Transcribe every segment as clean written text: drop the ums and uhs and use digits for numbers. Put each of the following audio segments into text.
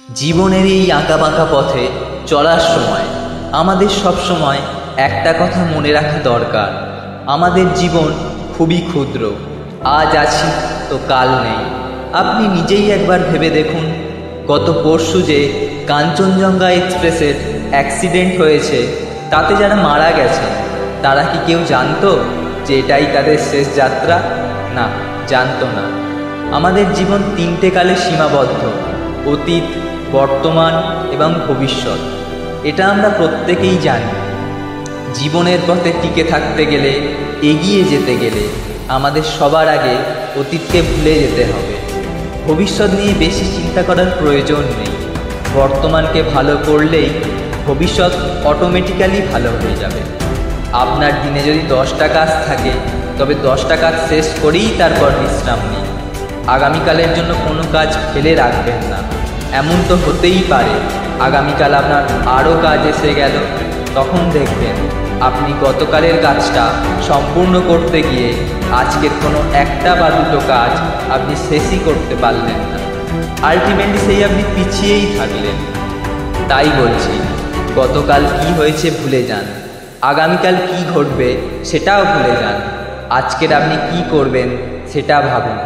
জীবনের এই আঁকাবাঁকা পথে চলার সময় আমাদের সব সময় একটা কথা মনে রাখা দরকার, আমাদের জীবন খুবই ক্ষুদ্র। আজ আছি তো কাল নেই। আপনি নিজেই একবার ভেবে দেখুন, গত পরশু যে কাঞ্চনজঙ্ঘা এক্সপ্রেসের অ্যাক্সিডেন্ট হয়েছে, তাতে যারা মারা গেছে তারা কি কেউ জানতো যে এটাই তাদের শেষ যাত্রা? না, জানতো না। আমাদের জীবন তিনটে কালে সীমাবদ্ধ: অতীত, বর্তমান এবং ভবিষ্যৎ। এটা আমরা প্রত্যেকেই জানি। জীবনের পথে টিকে থাকতে গেলে, এগিয়ে যেতে গেলে আমাদের সবার আগে অতীতকে ভুলে যেতে হবে। ভবিষ্যৎ নিয়ে বেশি চিন্তা করার প্রয়োজন নেই। বর্তমানকে ভালো করলেই ভবিষ্যৎ অটোমেটিক্যালি ভালো হয়ে যাবে। আপনার দিনে যদি 10টা কাজ থাকে, তবে 10টা কাজ শেষ করেই তারপর বিশ্রাম নিন। আগামীকালের জন্য কোনো কাজ ফেলে রাখবেন না। এমন তো হতেই পারে আগামীকাল আপনার আরও কাজ এসে গেল, তখন দেখবেন আপনি গতকালের কাজটা সম্পূর্ণ করতে গিয়ে আজকের কোনো একটা বা দুটো কাজ আপনি শেষই করতে পারলেন না। আলটিমেটলি সেই আপনি পিছিয়েই থাকলেন। তাই বলছি, গতকাল কি হয়েছে ভুলে যান, আগামীকাল কি ঘটবে সেটাও ভুলে যান। আজকের আপনি কি করবেন সেটা ভাবুন,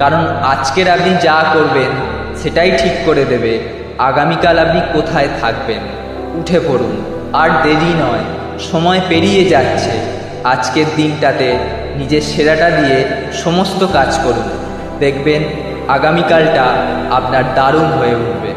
কারণ আজকের আপনি যা করবেন সেটাই ঠিক করে দেবে আগামীকাল আপনি কোথায় থাকবেন। উঠে পড়ুন, আর দেরি নয়, সময় পেরিয়ে যাচ্ছে। আজকের দিনটাতে নিজের সেরাটা দিয়ে সমস্ত কাজ করুন, দেখবেন আগামীকালটা আপনার দারুণ হয়ে উঠবে।